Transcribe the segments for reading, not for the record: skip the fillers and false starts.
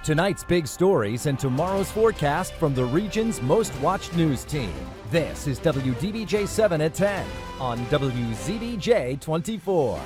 Tonight's big stories and tomorrow's forecast from the region's most watched news team. This is WDBJ 7 at 10 on WZBJ 24.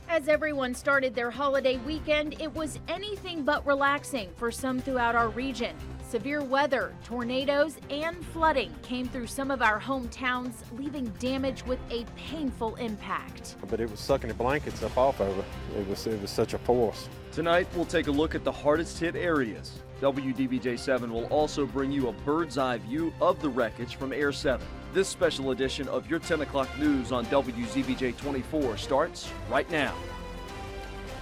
As everyone started their holiday weekend, it was anything but relaxing for some throughout our region. Severe weather, tornadoes, and flooding came through some of our hometowns, leaving damage with a painful impact. But it was sucking the blankets up off of it. It was such a force. Tonight, we'll take a look at the hardest hit areas. WDBJ 7 will also bring you a bird's eye view of the wreckage from Air 7. This special edition of your 10 o'clock news on WZBJ 24 starts right now.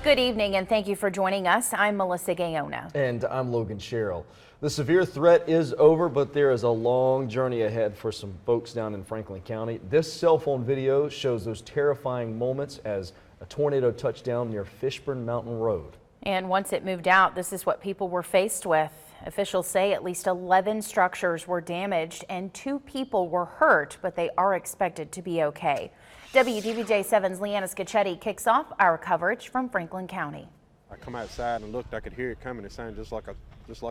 Good evening and thank you for joining us. I'm Melissa Gayona. And I'm Logan Sherrill. The severe threat is over, but there is a long journey ahead for some folks down in Franklin County. This cell phone video shows those terrifying moments as a tornado touched down near FISHBURN Mountain Road. And once it moved out, this is what people were faced with. Officials say at least 11 structures were damaged and 2 people were hurt, but they are expected to be okay. WDBJ 7's Leanna Scacchetti kicks off our coverage from Franklin County. I come outside and looked, I could hear it coming. It sounded just like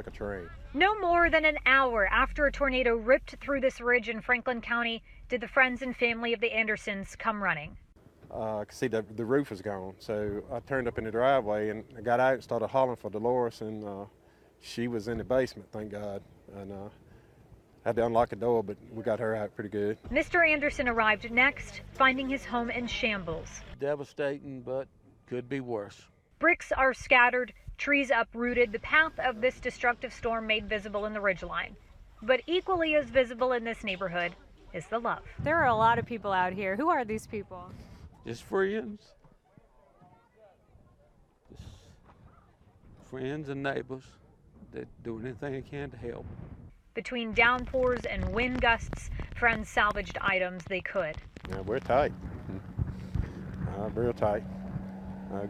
a train. No more than an hour after a tornado ripped through this ridge in Franklin County did the friends and family of the Andersons come running. I could see the roof was gone, so I turned up in the driveway and I got out and started hollering for Dolores, and she was in the basement, thank God, and had to unlock the door, but we got her out pretty good. Mr. Anderson arrived next, finding his home in shambles. Devastating, but could be worse. Bricks are scattered, trees uprooted, the path of this destructive storm made visible in the ridgeline. But equally as visible in this neighborhood is the love. There are a lot of people out here. Who are these people? Just friends. Just friends and neighbors that do anything they can to help. Between downpours and wind gusts, friends salvaged items they could. Yeah, we're tight. Real tight.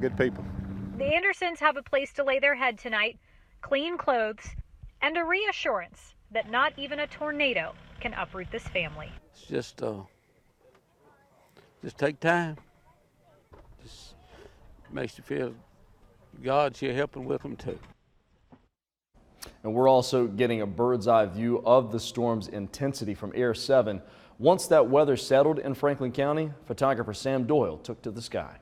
Good people. The Andersons have a place to lay their head tonight, clean clothes, and a reassurance that not even a tornado can uproot this family. It's just take time. Just makes you feel God's here helping with them too. And we're also getting a bird's eye view of the storm's intensity from Air 7. Once that weather settled in Franklin County, photographer Sam Doyle took to the sky.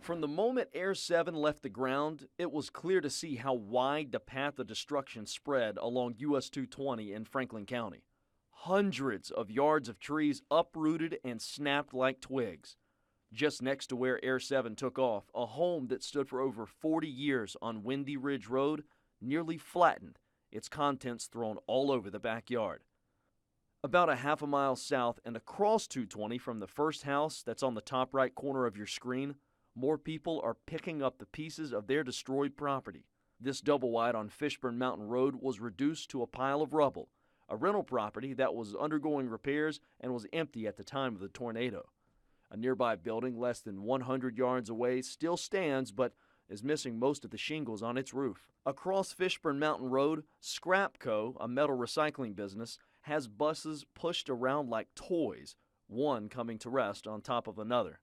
From the moment Air 7 left the ground, it was clear to see how wide the path of destruction spread along US 220 in Franklin County. Hundreds of yards of trees uprooted and snapped like twigs. Just next to where Air 7 took off, a home that stood for over 40 years on Windy Ridge Road nearly flattened, its contents thrown all over the backyard. About a half a mile south and across 220 from the first house that's on the top right corner of your screen, more people are picking up the pieces of their destroyed property. This double wide on FISHBURN Mountain Road was reduced to a pile of rubble, a rental property that was undergoing repairs and was empty at the time of the tornado. A nearby building less than 100 yards away still stands but is missing most of the shingles on its roof. Across FISHBURN Mountain Road, Scrapco, a metal recycling business, has buses pushed around like toys, one coming to rest on top of another.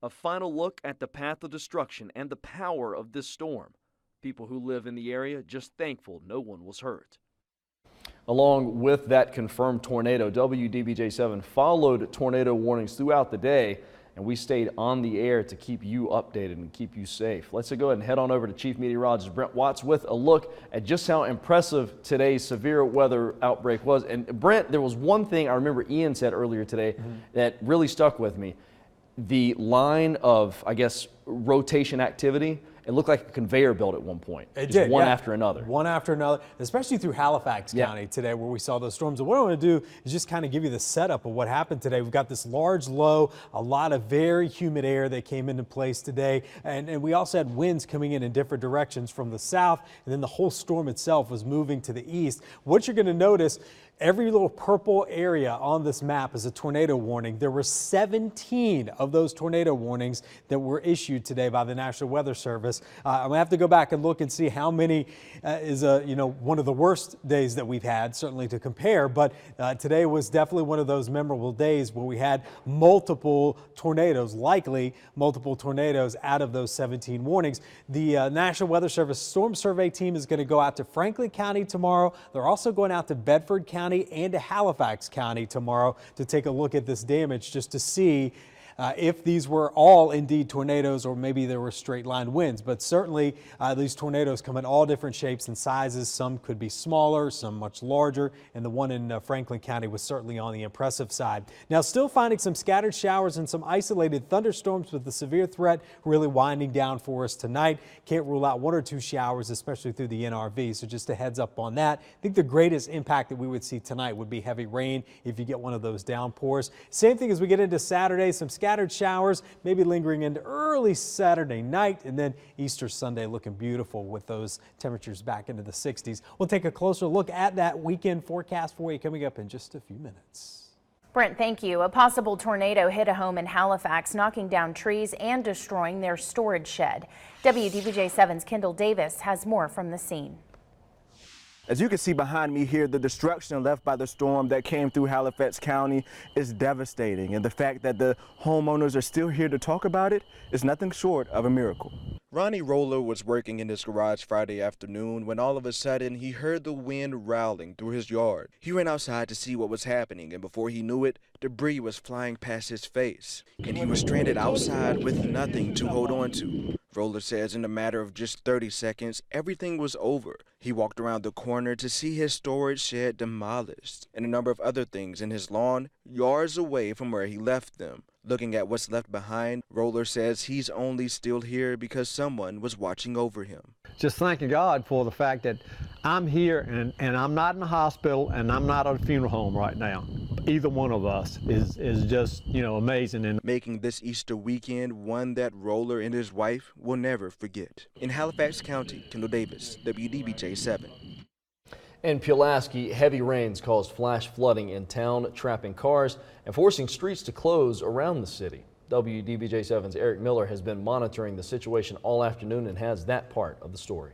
A final look at the path of destruction and the power of this storm. People who live in the area just thankful no one was hurt. Along with that confirmed tornado, WDBJ 7 followed tornado warnings throughout the day, and we stayed on the air to keep you updated and keep you safe. Let's go ahead and head on over to Chief Meteorologist Brent Watts with a look at just how impressive today's severe weather outbreak was. And Brent, there was one thing I remember Ian said earlier today that really stuck with me. The line of, I guess, rotation activity, it looked like a conveyor belt at one point. It just did, one after another. One after another, especially through Halifax County today where we saw those storms. And what I want to do is just kind of give you the setup of what happened today. We've got this large low, a lot of very humid air that came into place today. And we also had winds coming in different directions from the south. And then the whole storm itself was moving to the east. What you're going to notice Every little purple area on this map is a tornado warning. There were 17 of those tornado warnings that were issued today by the National Weather Service. I'm gonna have to go back and look and see how many is one of the worst days that we've had, certainly to compare. But today was definitely one of those memorable days where we had multiple tornadoes, likely multiple tornadoes out of those 17 warnings. The National Weather Service Storm Survey team is going to go out to Franklin County tomorrow. They're also going out to Bedford County and to Halifax County tomorrow to take a look at this damage, just to see if these were all indeed tornadoes or maybe there were straight line winds. But certainly these tornadoes come in all different shapes and sizes. Some could be smaller, some much larger, and the one in Franklin County was certainly on the impressive side. Now, still finding some scattered showers and some isolated thunderstorms, with the severe threat really winding down for us tonight. Can't rule out 1 or 2 showers, especially through the NRV, so just a heads up on that. I think the greatest impact that we would see tonight would be heavy rain if you get one of those downpours. Same thing as we get into Saturday, some scattered showers, maybe lingering into early Saturday night, and then Easter Sunday looking beautiful with those temperatures back into the 60s. We'll take a closer look at that weekend forecast for you coming up in just a few minutes. Brent, thank you. A possible tornado hit a home in Halifax, knocking down trees and destroying their storage shed. WDBJ7's Kendall Davis has more from the scene. As you can see behind me here, the destruction left by the storm that came through Halifax County is devastating, and the fact that the homeowners are still here to talk about it is nothing short of a miracle. Ronnie Roller was working in his garage Friday afternoon when all of a sudden he heard the wind rowling through his yard. He ran outside to see what was happening, and before he knew it, debris was flying past his face, and he was stranded outside with nothing to hold on to. Roller says in a matter of just 30 seconds, everything was over. He walked around the corner to see his storage shed demolished and a number of other things in his lawn, yards away from where he left them. Looking at what's left behind, Roller says he's only still here because someone was watching over him. Just thanking God for the fact that I'm here and I'm not in the hospital and I'm not at a funeral home right now. Either one of us is just, amazing. And making this Easter weekend one that Roller and his wife will never forget. In Halifax County, Kendall Davis, WDBJ7. In Pulaski, heavy rains caused flash flooding in town, trapping cars and forcing streets to close around the city. WDBJ7's Eric Miller has been monitoring the situation all afternoon and has that part of the story.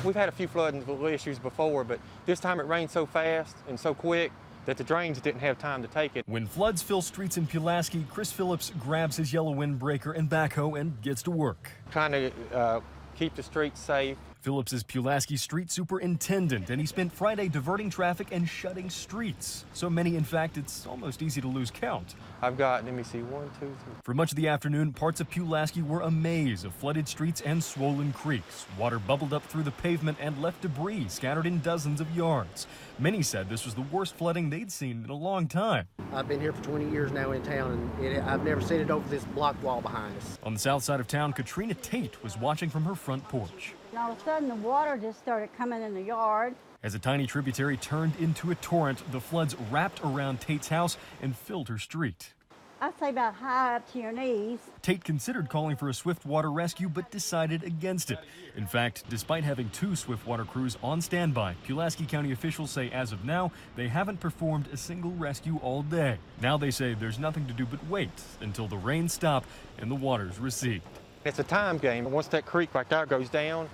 We've had a few flooding issues before, but this time it rained so fast and so quick that the drains didn't have time to take it. When floods fill streets in Pulaski, Chris Phillips grabs his yellow windbreaker and backhoe and gets to work. Trying to keep the streets safe. Phillips is Pulaski street superintendent, and he spent Friday diverting traffic and shutting streets. So many, in fact, it's almost easy to lose count. I've got, let me see, 1, 2, 3. For much of the afternoon, parts of Pulaski were a maze of flooded streets and swollen creeks. Water bubbled up through the pavement and left debris scattered in dozens of yards. Many said this was the worst flooding they'd seen in a long time. I've been here for 20 years now in town, and I've never seen it over this block wall behind us. On the south side of town, Katrina Tate was watching from her front porch. And all of a sudden, the water just started coming in the yard. As a tiny tributary turned into a torrent, the floods wrapped around Tate's house and filled her street. I'd say about high up to your knees. Tate considered calling for a swift water rescue, but decided against it. In fact, despite having 2 swift water crews on standby, Pulaski County officials say as of now, they haven't performed a single rescue all day. Now they say there's nothing to do but wait until the rains stop and the waters recede. It's a time game. Once that creek right there goes down,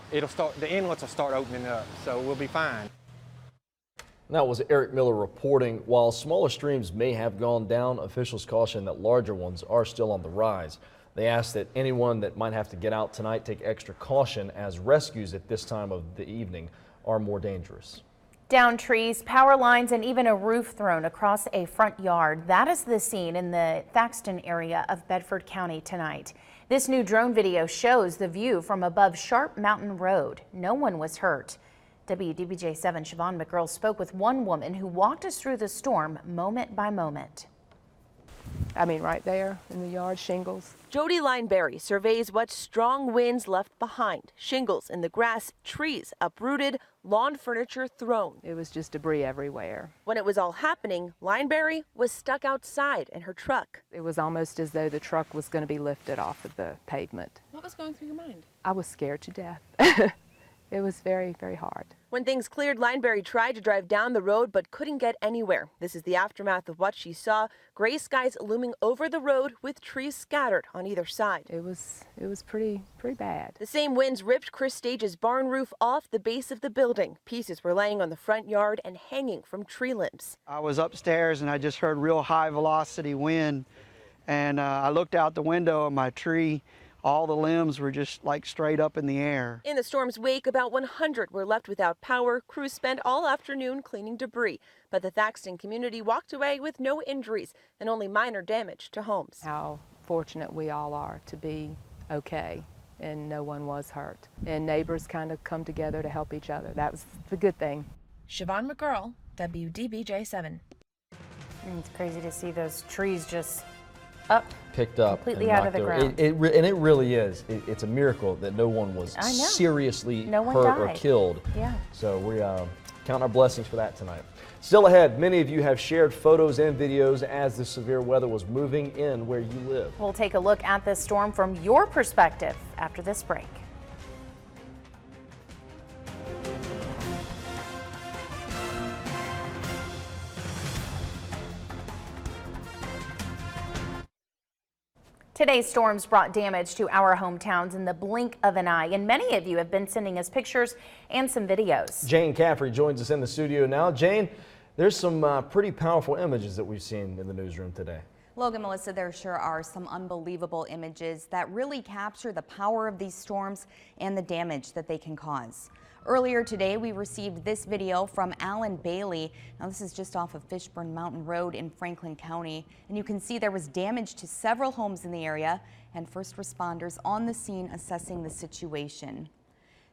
the inlets will start opening up, so we'll be fine. That was Eric Miller reporting. While smaller streams may have gone down, officials caution that larger ones are still on the rise. They ask that anyone that might have to get out tonight take extra caution, as rescues at this time of the evening are more dangerous. Down trees, power lines, and even a roof thrown across a front yard. That is the scene in the Thaxton area of Bedford County tonight. This new drone video shows the view from above Sharp Mountain Road. No one was hurt. WDBJ7 Siobhan McGurl spoke with one woman who walked us through the storm moment by moment. I mean, right there in the yard, shingles. Jody Lineberry surveys what strong winds left behind. Shingles in the grass, trees uprooted, lawn furniture thrown. It was just debris everywhere. When it was all happening, Lineberry was stuck outside in her truck. It was almost as though the truck was going to be lifted off of the pavement. What was going through your mind? I was scared to death. It was very, very hard. When things cleared, Lineberry tried to drive down the road but couldn't get anywhere. This is the aftermath of what she saw. Gray skies looming over the road with trees scattered on either side. It was pretty bad. The same winds ripped Chris Stage's barn roof off the base of the building. Pieces were laying on the front yard and hanging from tree limbs. I was upstairs and I just heard real high velocity wind, and I looked out the window of my tree. All the limbs were just like straight up in the air. In the storm's wake, about 100 were left without power. Crews spent all afternoon cleaning debris, but the Thaxton community walked away with no injuries and only minor damage to homes. How fortunate we all are to be okay, and no one was hurt. And neighbors kind of come together to help each other. That was the good thing. Siobhan McGurl, WDBJ7. It's crazy to see those trees just picked up completely and out of the knocked over. ground. And it really is. It's a miracle that no one was seriously hurt or killed. Yeah. So we count our blessings for that tonight. Still ahead, many of you have shared photos and videos as the severe weather was moving in where you live. We'll take a look at this storm from your perspective after this break. Today's storms brought damage to our hometowns in the blink of an eye, and many of you have been sending us pictures and some videos. Jane Caffrey joins us in the studio now. Jane, there's some pretty powerful images that we've seen in the newsroom today. Logan, Melissa, there sure are some unbelievable images that really capture the power of these storms and the damage that they can cause. Earlier today, we received this video from Alan Bailey. Now, this is just off of Fishburn Mountain Road in Franklin County, and you can see there was damage to several homes in the area and first responders on the scene assessing the situation.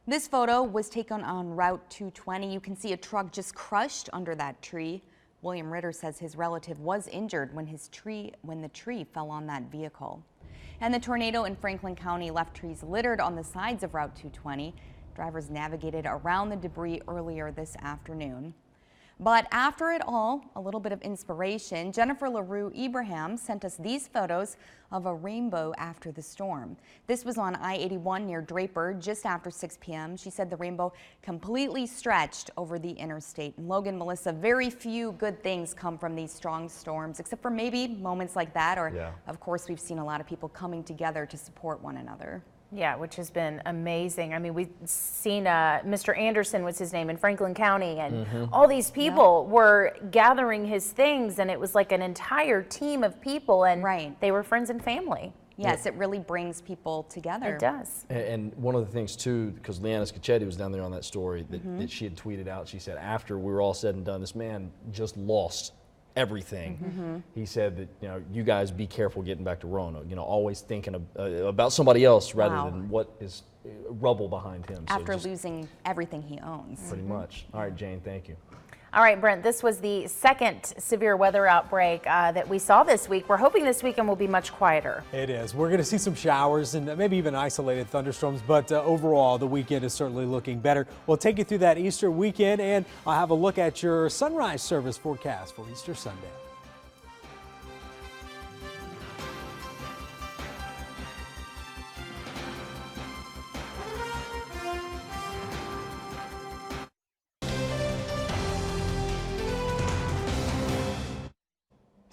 This photo was taken on Route 220. You can see a truck just crushed under that tree. William Ritter says his relative was injured when the tree fell on that vehicle. And the tornado in Franklin County left trees littered on the sides of Route 220. Drivers navigated around the debris earlier this afternoon. But after it all, a little bit of inspiration. Jennifer LaRue Ibrahim sent us these photos of a rainbow after the storm. This was on I-81 near Draper just after 6 p.m. She said the rainbow completely stretched over the interstate. And Logan, Melissa, very few good things come from these strong storms, except for maybe moments like that, or of course we've seen a lot of people coming together to support one another. Yeah, which has been amazing. I mean, we've seen Mr. Anderson was his name in Franklin County, and all these people were gathering his things, and it was like an entire team of people, and they were friends and family. Yes, it really brings people together. It does. And one of the things too, because Leanna Scacchetti was down there on that story that she had tweeted out, she said after we were all said and done, this man just lost everything. He said that, you guys be careful getting back to Roanoke, always thinking about somebody else rather than what is rubble behind him. After losing everything he owns. Pretty much. All right, Jane, thank you. All right, Brent, this was the second severe weather outbreak that we saw this week. We're hoping this weekend will be much quieter. It is. We're going to see some showers and maybe even isolated thunderstorms, but overall the weekend is certainly looking better. We'll take you through that Easter weekend, and I'll have a look at your sunrise service forecast for Easter Sunday.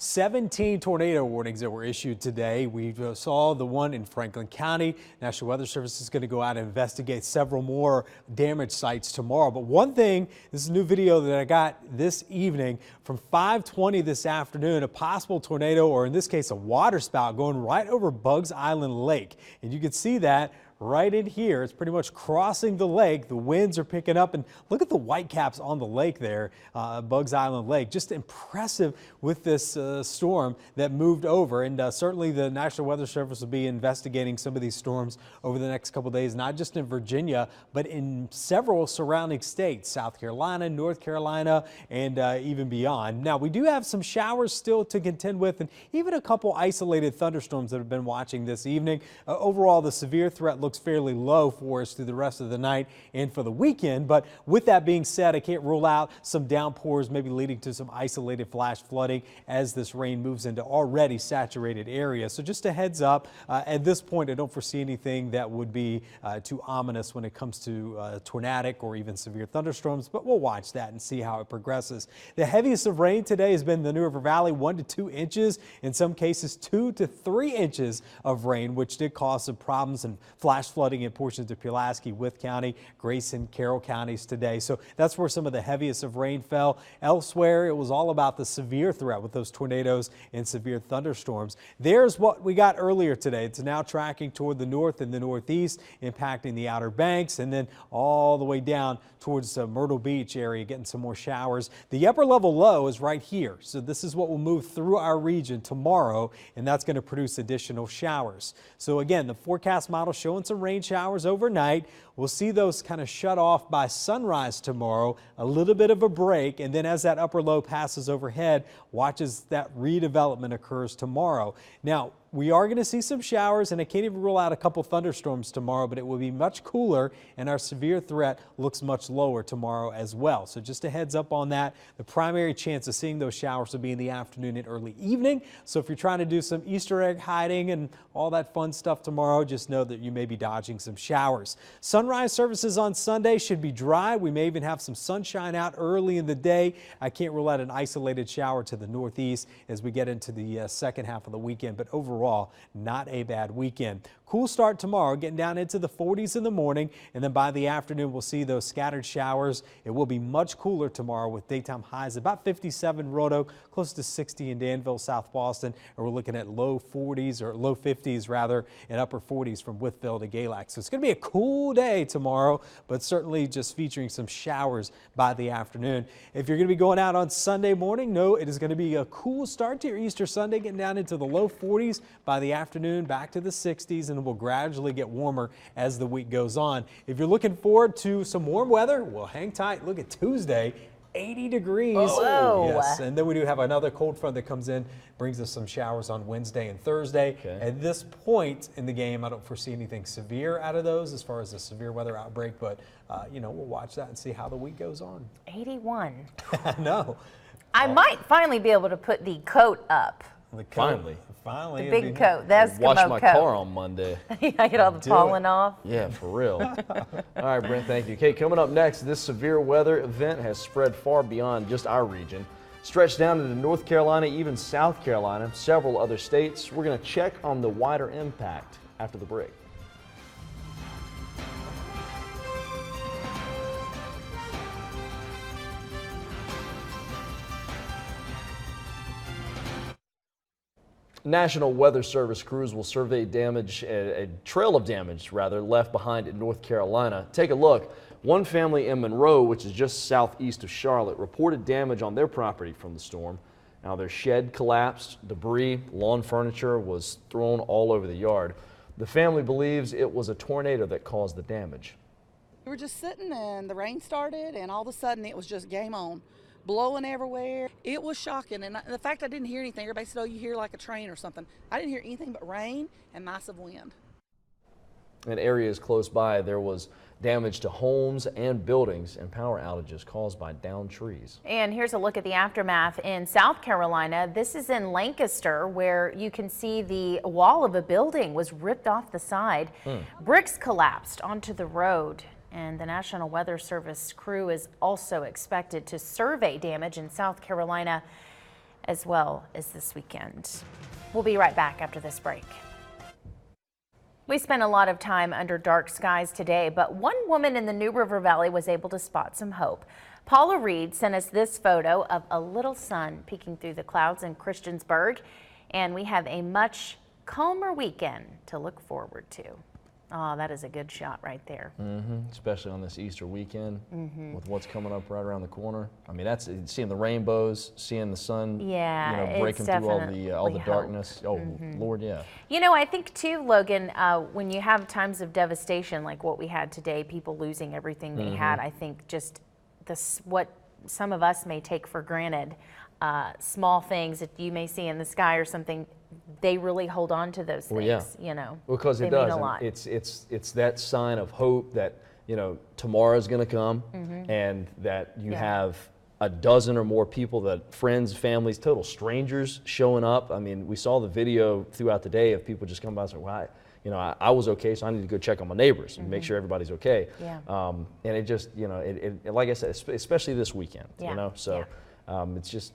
"17 tornado warnings that were issued today. We saw the one in Franklin County. National Weather Service is going to go out and investigate several more damage sites tomorrow. But one thing, this is a new video that I got this evening from 5:20 this afternoon, a possible tornado, or in this case a water spout, going right over Bugs Island Lake. And you can see that right in here. It's pretty much crossing the lake. The winds are picking up, and look at the white caps on the lake there, Bugs Island Lake. Just impressive with this storm that moved over, and certainly the National Weather Service will be investigating some of these storms over the next couple days, not just in Virginia, but in several surrounding states, South Carolina, North Carolina, and even beyond. Now, we do have some showers still to contend with, and even a couple isolated thunderstorms that have been watching this evening. Overall, the severe threat looks looks fairly low for us through the rest of the night and for the weekend. But with that being said, I can't rule out some downpours, maybe leading to some isolated flash flooding as this rain moves into already saturated areas. So just a heads up, at this point, I don't foresee anything that would be too ominous when it comes to tornadic or even severe thunderstorms, but we'll watch that and see how it progresses. The heaviest of rain today has been the New River Valley, 1 to 2 inches, in some cases 2 to 3 inches of rain, which did cause some problems and flash flooding in portions of Pulaski, Wythe County, Grayson, Carroll counties today. So that's where some of the heaviest of rain fell. Elsewhere, it was all about the severe threat with those tornadoes and severe thunderstorms. There's what we got earlier today. It's now tracking toward the north and the northeast, impacting the Outer Banks, and then all the way down towards Myrtle Beach area, getting some more showers. The upper level low is right here. So this is what will move through our region tomorrow, and that's going to produce additional showers. So again, the forecast model showing some rain showers overnight. We'll see those kind of shut off by sunrise tomorrow, a little bit of a break, and then as that upper low passes overhead, watch as that redevelopment occurs tomorrow. Now, we are going to see some showers, and I can't even rule out a couple thunderstorms tomorrow, but it will be much cooler, and our severe threat looks much lower tomorrow as well. So just a heads up on that. The primary chance of seeing those showers will be in the afternoon and early evening. So if you're trying to do some Easter egg hiding and all that fun stuff tomorrow, just know that you may be dodging some showers. Sunrise services on Sunday should be dry. We may even have some sunshine out early in the day. I can't rule out an isolated shower to the northeast as we get into the second half of the weekend, but overall, not a bad weekend. Cool start tomorrow, getting down into the 40s in the morning, and then by the afternoon we'll see those scattered showers. It will be much cooler tomorrow with daytime highs about 57 Roanoke, close to 60 in Danville, South Boston, and we're looking at low 40s or low 50s rather, and upper 40s from Wytheville to Galax. So it's going to be a cool day tomorrow, but certainly just featuring some showers by the afternoon. If you're going to be going out on Sunday morning, no, it is going to be a cool start to your Easter Sunday, getting down into the low 40s by the afternoon, back to the 60s, and will gradually get warmer as the week goes on. If you're looking forward to some warm weather, well, hang tight. Look at Tuesday, 80 degrees. Oh. Yes, and then we do have another cold front that comes in, brings us some showers on Wednesday and Thursday. Okay. At this point in the game, I don't foresee anything severe out of those as far as a severe weather outbreak, but you know, we'll watch that and see how the week goes on. 81. No. I might finally be able to put the coat up. The coat. Finally. The big coat, the Eskimo Wash my coat. car on Monday. I get all the pollen off. Yeah, for real. All right, Brent, thank you. Okay, coming up next, this severe weather event has spread far beyond just our region. Stretched down into North Carolina, even South Carolina, several other states. We're going to check on the wider impact after the break. National Weather Service crews will survey damage, a trail of damage rather, left behind in North Carolina. Take a look. One family in Monroe, which is just southeast of Charlotte, reported damage on their property from the storm. Now their shed collapsed, debris, lawn furniture was thrown all over the yard. The family believes it was a tornado that caused the damage. We were just sitting and the rain started and all of a sudden it was just game on. Blowing everywhere. It was shocking, and the fact I didn't hear anything, everybody said, oh, you hear like a train or something. I didn't hear anything but rain and massive wind. In areas close by, there was damage to homes and buildings and power outages caused by downed trees. And here's a look at the aftermath in South Carolina. This is in Lancaster, where you can see the wall of a building was ripped off the side. Bricks collapsed onto the road. And the National Weather Service crew is also expected to survey damage in South Carolina as well as this weekend. We'll be right back after this break. We spent a lot of time under dark skies today, but one woman in the New River Valley was able to spot some hope. Paula Reed sent us this photo of a little sun peeking through the clouds in Christiansburg, and we have a much calmer weekend to look forward to. Oh, that is a good shot right there. Especially on this Easter weekend with what's coming up right around the corner. I mean, that's seeing the rainbows, seeing the sun, yeah, you know, breaking through all the darkness. Oh, Lord, yeah. You know, I think too, Logan, when you have times of devastation like what we had today, people losing everything they had, I think just what some of us may take for granted, small things that you may see in the sky or something, they really hold on to those things, you know. Because it they mean does. a lot. It's that sign of hope that, you know, tomorrow is going to come, and that you have a dozen or more people, that friends, families, total strangers showing up. I mean, we saw the video throughout the day of people just coming by and saying, well, I was okay, so I need to go check on my neighbors and make sure everybody's okay. And it just, you know, it like I said, especially this weekend, you know, so it's just,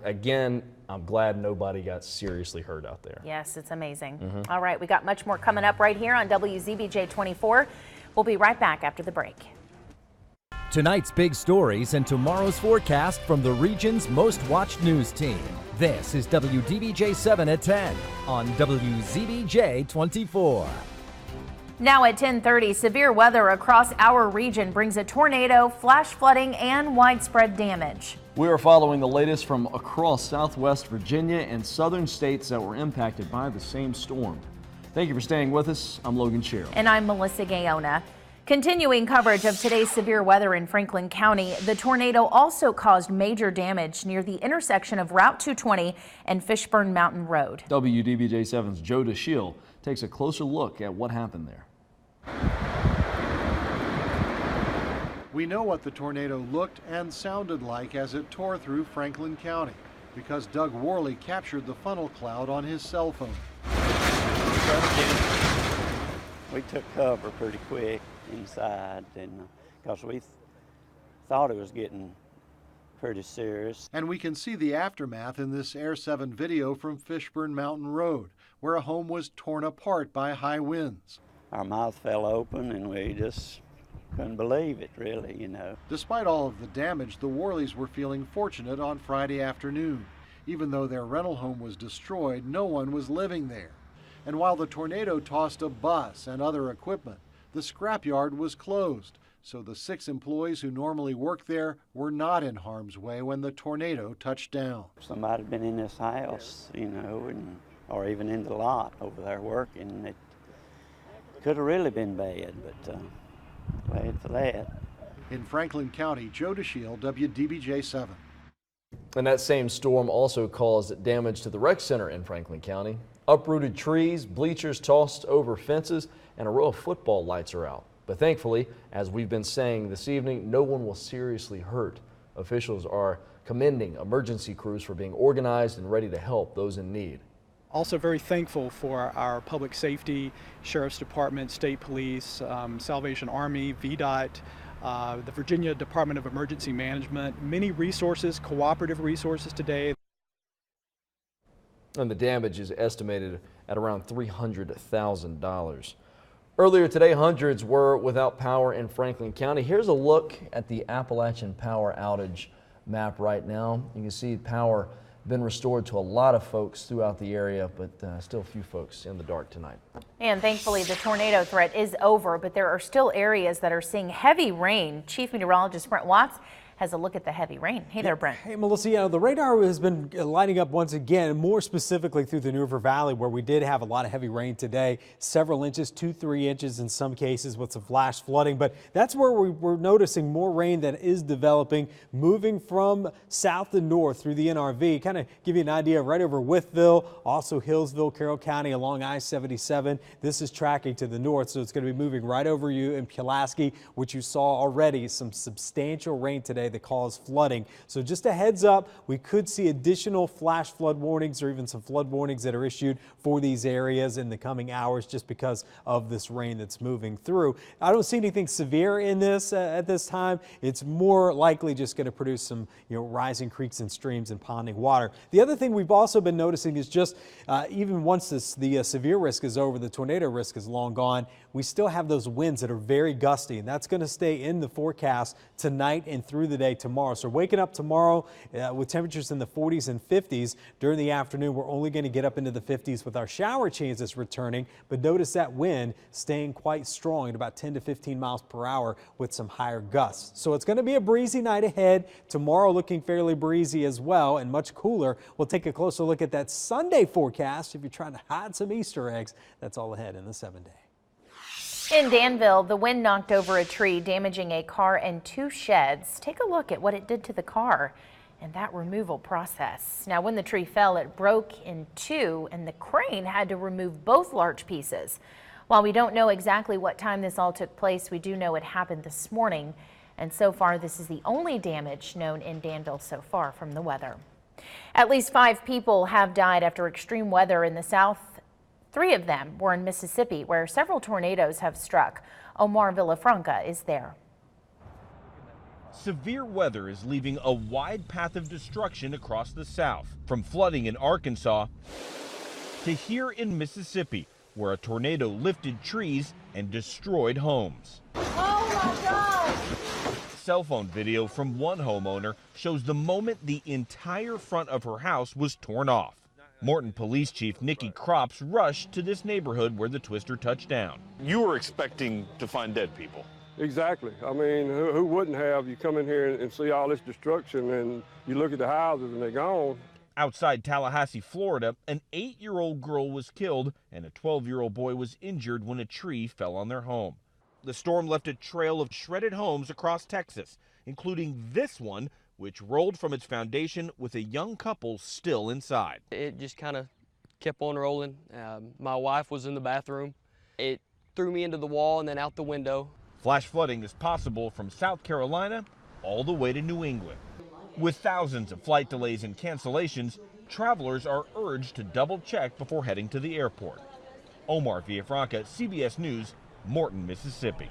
again, I'm glad nobody got seriously hurt out there. Yes, it's amazing. All right, we got much more coming up right here on WZBJ 24. We'll be right back after the break. Tonight's big stories and tomorrow's forecast from the region's most watched news team. This is WDBJ 7 at 10 on WZBJ 24. Now at 10:30, severe weather across our region brings a tornado, flash flooding, and widespread damage. We are following the latest from across Southwest Virginia and southern states that were impacted by the same storm. Thank you for staying with us. I'm Logan Sherrill. And I'm Melissa Gaona. Continuing coverage of today's severe weather in Franklin County, the tornado also caused major damage near the intersection of Route 220 and Fishburn Mountain Road. WDBJ 7's Joe DeShiel takes a closer look at what happened there. We know what the tornado looked and sounded like as it tore through Franklin County, because Doug Worley captured the funnel cloud on his cell phone. We took cover pretty quick inside, and because we thought it was getting pretty serious. And we can see the aftermath in this Air 7 video from Fishburn Mountain Road, where a home was torn apart by high winds. Our mouth fell open and we just couldn't believe it, really, you know. Despite all of the damage, the Worleys were feeling fortunate on Friday afternoon. Even though their rental home was destroyed, no one was living there. And while the tornado tossed a bus and other equipment, the scrapyard was closed, so the 6 employees who normally work there were not in harm's way when the tornado touched down. Somebody had been in this house, you know, or even in the lot over there working. It could have really been bad, but glad for that. In Franklin County, Joe DeShiel, WDBJ 7. And that same storm also caused damage to the rec center in Franklin County. Uprooted trees, bleachers tossed over fences, and a row of football lights are out. But thankfully, as we've been saying this evening, no one was seriously hurt. Officials are commending emergency crews for being organized and ready to help those in need. Also very thankful for our public safety, Sheriff's Department, State Police, Salvation Army, VDOT, the Virginia Department of Emergency Management, many resources, cooperative resources today. And the damage is estimated at around $300,000. Earlier today, hundreds were without power in Franklin County. Here's a look at the Appalachian power outage map right now. You can see power been restored to a lot of folks throughout the area, but still a few folks in the dark tonight. And thankfully, the tornado threat is over, but there are still areas that are seeing heavy rain. Chief Meteorologist Brent Watts has a look at the heavy rain. Hey there, Brent. Hey, Melissa. Yeah, the radar has been lighting up once again, more specifically through the New River Valley, where we did have a lot of heavy rain today, several inches, 2-3 inches in some cases with some flash flooding. But that's where we're noticing more rain that is developing, moving from south to north through the NRV. Kind of give you an idea, right over Wytheville, also Hillsville, Carroll County along I-77. This is tracking to the north, so it's going to be moving right over you in Pulaski, which you saw already some substantial rain today that caused flooding. So just a heads up, we could see additional flash flood warnings or even some flood warnings that are issued for these areas in the coming hours just because of this rain that's moving through. I don't see anything severe in this at this time. It's more likely just going to produce some rising creeks and streams and ponding water. The other thing we've also been noticing is just even once the severe risk is over, the tornado risk is long gone, we still have those winds that are very gusty, and that's going to stay in the forecast tonight and through the day tomorrow. So waking up tomorrow with temperatures in the 40s and 50s. During the afternoon, we're only going to get up into the 50s with our shower chances returning, but notice that wind staying quite strong at about 10 to 15 miles per hour with some higher gusts. So it's going to be a breezy night ahead. Tomorrow looking fairly breezy as well and much cooler. We'll take a closer look at that Sunday forecast. If you're trying to hide some Easter eggs, that's all ahead in the 7-day. In Danville, the wind knocked over a tree, damaging a car and 2 sheds. Take a look at what it did to the car. and that removal process. Now, when the tree fell, it broke in two, and the crane had to remove both large pieces. While we don't know exactly what time this all took place, we do know it happened this morning. And so far, this is the only damage known in Danville so far from the weather. At least 5 people have died after extreme weather in the South. 3 of them were in Mississippi, where several tornadoes have struck. Omar Villafranca is there. Severe weather is leaving a wide path of destruction across the South, from flooding in Arkansas to here in Mississippi, where a tornado lifted trees and destroyed homes. Oh my God! Cell phone video from one homeowner shows the moment the entire front of her house was torn off. Morton Police Chief Nikki Crops rushed to this neighborhood where the twister touched down. You were expecting to find dead people. Exactly. I mean, who wouldn't have? You come in here and see all this destruction and you look at the houses and they're gone. Outside Tallahassee, Florida, an 8-year-old girl was killed and a 12-year-old boy was injured when a tree fell on their home. The storm left a trail of shredded homes across Texas, including this one, which rolled from its foundation with a young couple still inside. It just kind of kept on rolling. My wife was in the bathroom. It threw me into the wall and then out the window. Flash flooding is possible from South Carolina all the way to New England. With thousands of flight delays and cancellations, travelers are urged to double check before heading to the airport. Omar Villafranca, CBS News, Morton, Mississippi.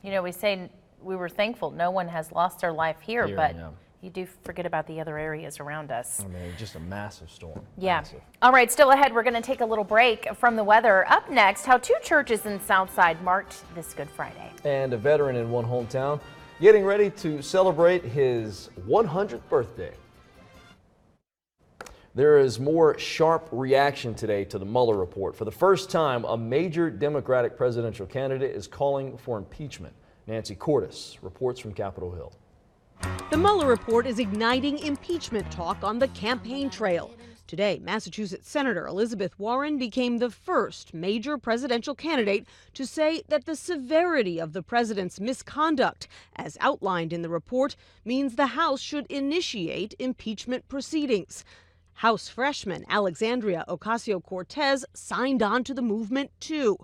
You know, we say we were thankful no one has lost their life here, but yeah. You do forget about the other areas around us. I mean, just a massive storm. Yeah. Massive. All right, still ahead, we're going to take a little break from the weather. Up next, how 2 churches in Southside marked this Good Friday. And a veteran in one hometown getting ready to celebrate his 100th birthday. There is more sharp reaction today to the Mueller report. For the first time, a major Democratic presidential candidate is calling for impeachment. Nancy Cordes reports from Capitol Hill. The Mueller report is igniting impeachment talk on the campaign trail. Today, Massachusetts Senator Elizabeth Warren became the first major presidential candidate to say that the severity of the president's misconduct, as outlined in the report, means the House should initiate impeachment proceedings. House freshman Alexandria Ocasio-Cortez signed on to the movement, too.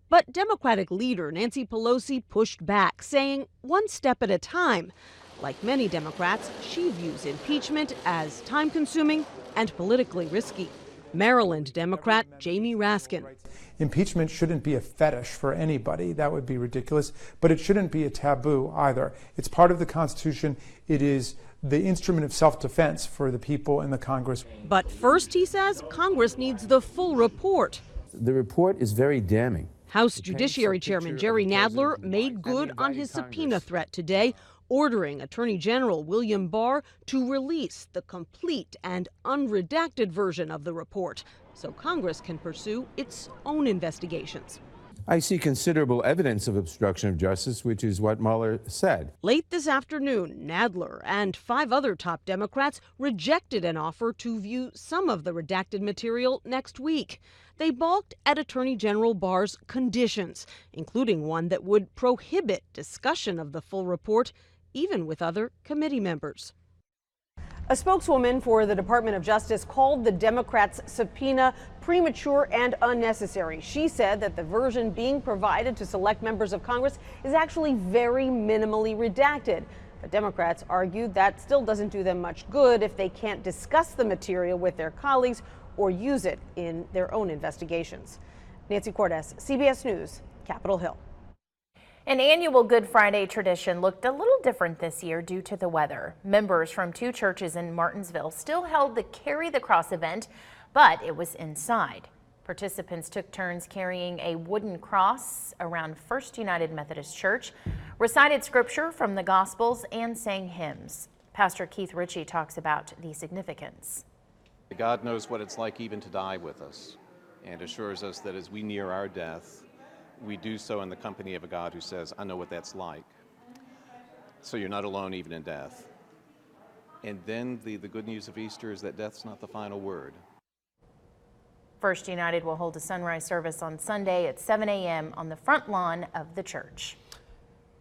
But Democratic leader Nancy Pelosi pushed back, saying one step at a time. Like many Democrats, she views impeachment as time-consuming and politically risky. Maryland Democrat Jamie Raskin. Impeachment shouldn't be a fetish for anybody. That would be ridiculous. But it shouldn't be a taboo either. It's part of the Constitution. It is the instrument of self-defense for the people and the Congress. But first, he says, Congress needs the full report. The report is very damning. House Judiciary Chairman Jerry Nadler made good on his subpoena threat today, ordering Attorney General William Barr to release the complete and unredacted version of the report so Congress can pursue its own investigations. I see considerable evidence of obstruction of justice, which is what Mueller said. Late this afternoon, Nadler and 5 other top Democrats rejected an offer to view some of the redacted material next week. They balked at Attorney General Barr's conditions, including one that would prohibit discussion of the full report, even with other committee members. A spokeswoman for the Department of Justice called the Democrats' subpoena premature and unnecessary. She said that the version being provided to select members of Congress is actually very minimally redacted. But Democrats argued that still doesn't do them much good if they can't discuss the material with their colleagues or use it in their own investigations. Nancy Cordes, CBS News, Capitol Hill. An annual Good Friday tradition looked a little different this year due to the weather. Members from 2 churches in Martinsville still held the Carry the Cross event, but it was inside. Participants took turns carrying a wooden cross around First United Methodist Church, recited scripture from the Gospels, and sang hymns. Pastor Keith Ritchie talks about the significance. God knows what it's like even to die with us, and assures us that as we near our death, we do so in the company of a God who says, I know what that's like. So you're not alone even in death. And then the good news of Easter is that death's not the final word. First United will hold a sunrise service on Sunday at 7 a.m. on the front lawn of the church.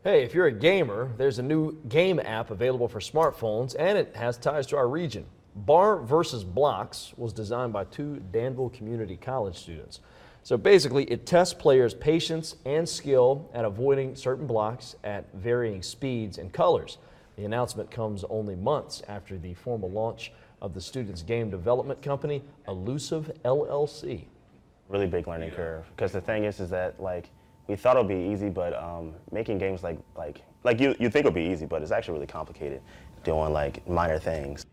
Hey, if you're a gamer, there's a new game app available for smartphones, and it has ties to our region. Bar vs. Blocks was designed by 2 Danville Community College students. So basically, it tests players' patience and skill at avoiding certain blocks at varying speeds and colors. The announcement comes only months after the formal launch of the students' game development company, Elusive LLC. Really big learning curve, because the thing is that like we thought it would be easy, but making games like you think it would be easy, but it's actually really complicated doing like minor things.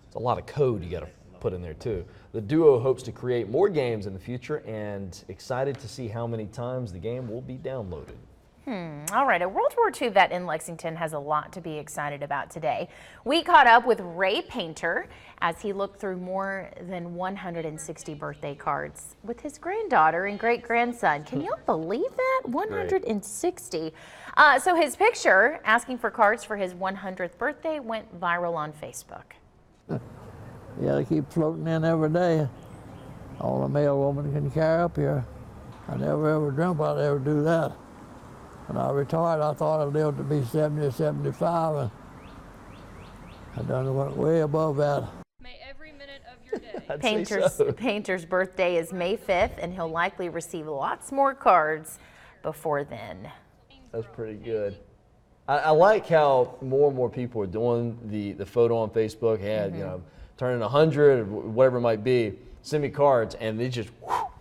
It's a lot of code you got to put in there too. The duo hopes to create more games in the future and excited to see how many times the game will be downloaded. All right, a World War II vet in Lexington has a lot to be excited about today. We caught up with Ray Painter as he looked through more than 160 birthday cards with his granddaughter and great-grandson. Can you believe that? 160. So his picture asking for cards for his 100th birthday went viral on Facebook. Yeah, they keep floating in every day. All the mail woman can carry up here. I never ever dreamt I'd ever do that. When I retired, I thought I'd live to be 70 or 75, and I done went way above that. May every minute of your day. Painter's birthday is May 5th, and he'll likely receive lots more cards before then. That's pretty good. I like how more and more people are doing the photo on Facebook. Hey, you know, turning 100 or whatever it might be, send me cards, and they just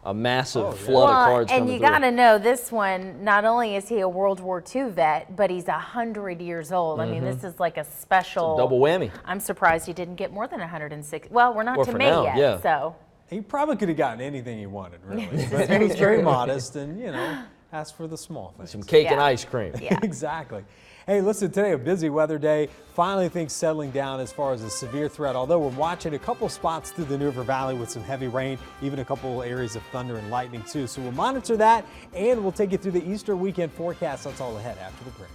a massive flood of cards coming through. And you got to know this one, not only is he a World War II vet, but he's 100 years old. I mean, this is like a special. It's a double whammy. I'm surprised he didn't get more than 106. Well, we're not to May now, yet, so. He probably could have gotten anything he wanted, really. But he was very modest and, you know, asked for the small things. Some cake and ice cream. Yeah. Exactly. Hey, listen, today a busy weather day. Finally things settling down as far as a severe threat, although we're watching a couple spots through the New River Valley with some heavy rain, even a couple areas of thunder and lightning too. So we'll monitor that and we'll take you through the Easter weekend forecast. That's all ahead after the break.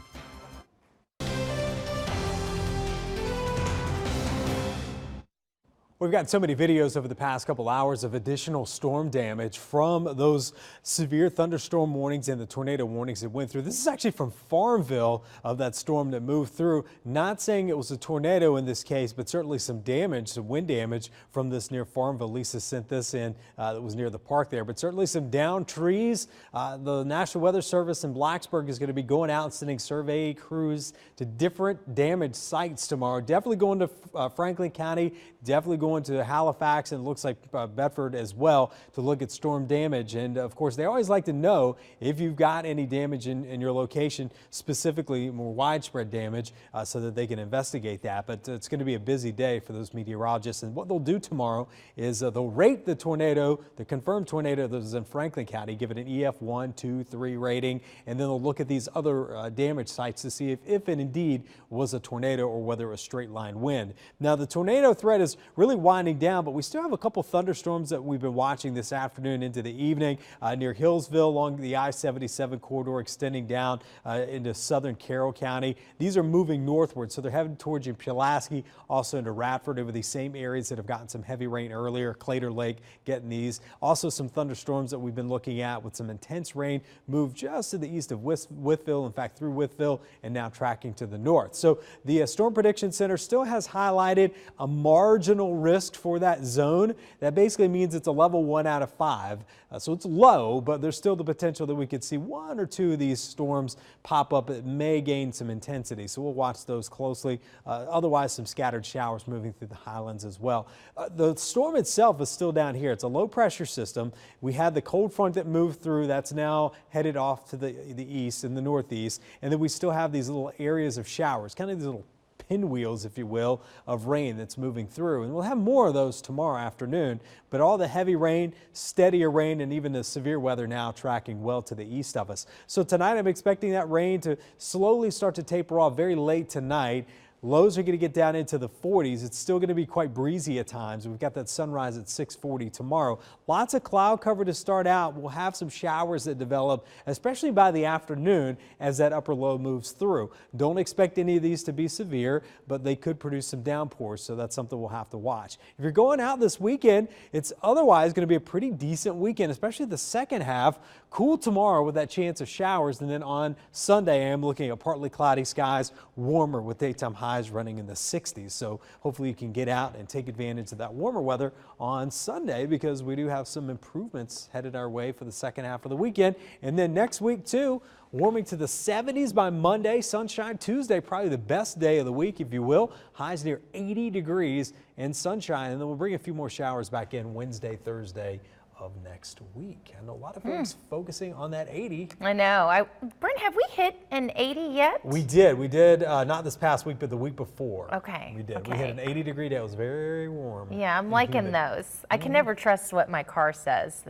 We've got so many videos over the past couple hours of additional storm damage from those severe thunderstorm warnings and the tornado warnings that went through. This is actually from Farmville of that storm that moved through. Not saying it was a tornado in this case, but certainly some damage, some wind damage from this near Farmville. Lisa sent this in that was near the park there, but certainly some downed trees. The National Weather Service in Blacksburg is going to be going out and sending survey crews to different damaged sites tomorrow. Definitely going to Franklin County, definitely going to Halifax, and it looks like Bedford as well to look at storm damage. And of course, they always like to know if you've got any damage in your location, specifically more widespread damage, so that they can investigate that. But it's going to be a busy day for those meteorologists. And what they'll do tomorrow is they'll rate the tornado, the confirmed tornado that was in Franklin County, give it an EF 1, 2, 3 rating, and then they'll look at these other damage sites to see if it indeed was a tornado or whether it was straight line wind. Now, the tornado threat is really winding down, but we still have a couple thunderstorms that we've been watching this afternoon into the evening near Hillsville along the I-77 corridor extending down into southern Carroll County. These are moving northward, so they're heading towards you, Pulaski, also into Radford over these same areas that have gotten some heavy rain earlier. Claytor Lake getting these. Also some thunderstorms that we've been looking at with some intense rain move just to the east of Wytheville, in fact through Wytheville, and now tracking to the north. So the Storm Prediction Center still has highlighted a marginal risk for that zone. That basically means it's a level 1 out of 5. So it's low, but there's still the potential that we could see 1 or 2 of these storms pop up that may gain some intensity. So we'll watch those closely. Otherwise, some scattered showers moving through the highlands as well. The storm itself is still down here. It's a low pressure system. We had the cold front that moved through. That's now headed off to the east and the northeast. And then we still have these little areas of showers, kind of these little pinwheels, if you will, of rain that's moving through. And we'll have more of those tomorrow afternoon, but all the heavy rain, steadier rain, and even the severe weather now tracking well to the east of us. So tonight I'm expecting that rain to slowly start to taper off very late tonight. Lows are going to get down into the 40s. It's still going to be quite breezy at times. We've got that sunrise at 6:40 tomorrow. Lots of cloud cover to start out. We'll have some showers that develop, especially by the afternoon as that upper low moves through. Don't expect any of these to be severe, but they could produce some downpours, so that's something we'll have to watch. If you're going out this weekend, it's otherwise going to be a pretty decent weekend, especially the second half. Cool tomorrow with that chance of showers, and then on Sunday I am looking at partly cloudy skies, warmer with daytime highs running in the 60s. So hopefully you can get out and take advantage of that warmer weather on Sunday, because we do have some improvements headed our way for the second half of the weekend. And then next week too, warming to the 70s by Monday, sunshine Tuesday, probably the best day of the week, if you will. Highs near 80 degrees and sunshine, and then we'll bring a few more showers back in Wednesday, Thursday of next week. I know a lot of folks focusing on that 80. I know. Brent, have we hit an 80 yet? We did, not this past week, but the week before. Okay. We did. Okay. We had an 80-degree day. It was very warm. Yeah, I'm liking those. I can never trust what my car says.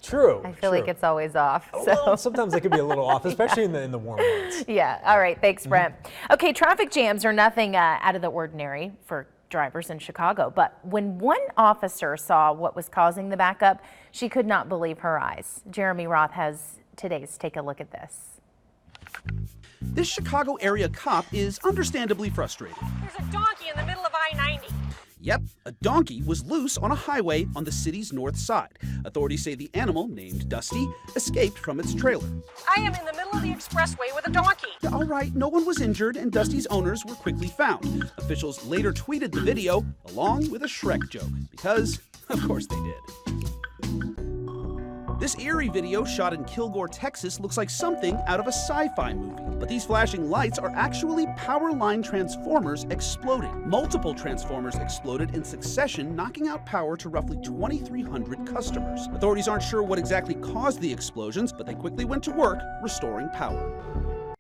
True. I feel like it's always off. So. Well, sometimes it can be a little off, especially in the warm months. Yeah. All right. Thanks, Brent. Okay, traffic jams are nothing out of the ordinary for drivers in Chicago, but when one officer saw what was causing the backup, she could not believe her eyes. Jeremy Roth has today's Take a Look at This. This Chicago area cop is understandably frustrated. There's a donkey in the middle of I-90. Yep, a donkey was loose on a highway on the city's north side. Authorities say the animal, named Dusty, escaped from its trailer. I am in the middle of the expressway with a donkey. Yeah, all right, no one was injured and Dusty's owners were quickly found. Officials later tweeted the video along with a Shrek joke, because, of course they did. This eerie video shot in Kilgore, Texas looks like something out of a sci-fi movie. But these flashing lights are actually power line transformers exploding. Multiple transformers exploded in succession, knocking out power to roughly 2,300 customers. Authorities aren't sure what exactly caused the explosions, but they quickly went to work restoring power.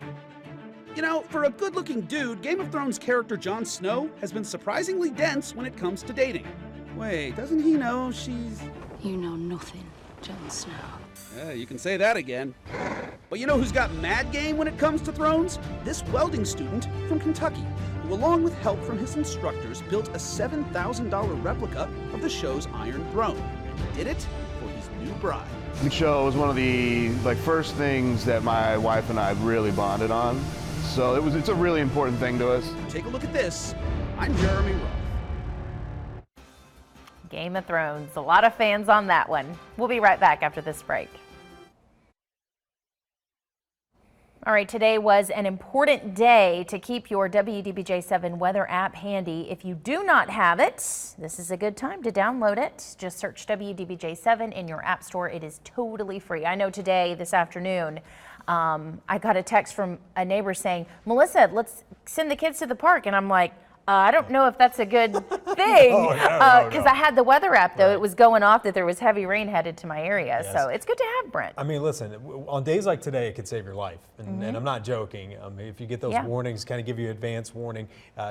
You know, for a good-looking dude, Game of Thrones character Jon Snow has been surprisingly dense when it comes to dating. Wait, doesn't he know she's... You know nothing, Jon Snow. Yeah, you can say that again. But you know who's got mad game when it comes to thrones? This welding student from Kentucky, who along with help from his instructors built a $7,000 replica of the show's Iron Throne. And he did it for his new bride. The show was one of the first things that my wife and I really bonded on. So it's a really important thing to us. Take a look at this. I'm Jeremy Roth. Game of Thrones. A lot of fans on that one. We'll be right back after this break. All right, today was an important day to keep your WDBJ7 weather app handy. If you do not have it, this is a good time to download it. Just search WDBJ7 in your app store. It is totally free. I know today, this afternoon, I got a text from a neighbor saying, Melissa, let's send the kids to the park. And I'm like, I don't know if that's a good thing, because I had the weather app, though. Right. It was going off that there was heavy rain headed to my area. Yes. So it's good to have, Brent. I mean, listen, on days like today, it could save your life. And I'm not joking. I mean, if you get those warnings, kind of give you advance warning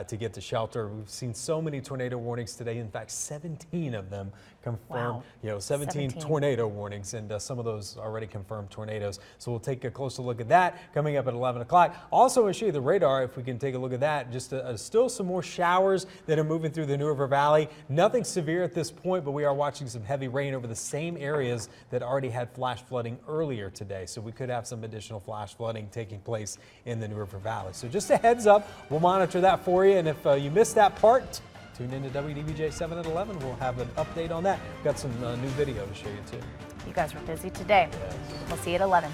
to get to shelter. We've seen so many tornado warnings today. In fact, 17 of them confirmed, wow. You know, 17 tornado warnings, and some of those already confirmed tornadoes. So we'll take a closer look at that coming up at 11 o'clock. Also, I'll show you the radar if we can take a look at that. Just still some more showers that are moving through the New River Valley. Nothing severe at this point, but we are watching some heavy rain over the same areas that already had flash flooding earlier today. So we could have some additional flash flooding taking place in the New River Valley. So just a heads up, we'll monitor that for you. And if you missed that part, tune into WDBJ7 at 11. We'll have an update on that. We've got some new video to show you too. You guys were busy today. Yes. We'll see you at 11.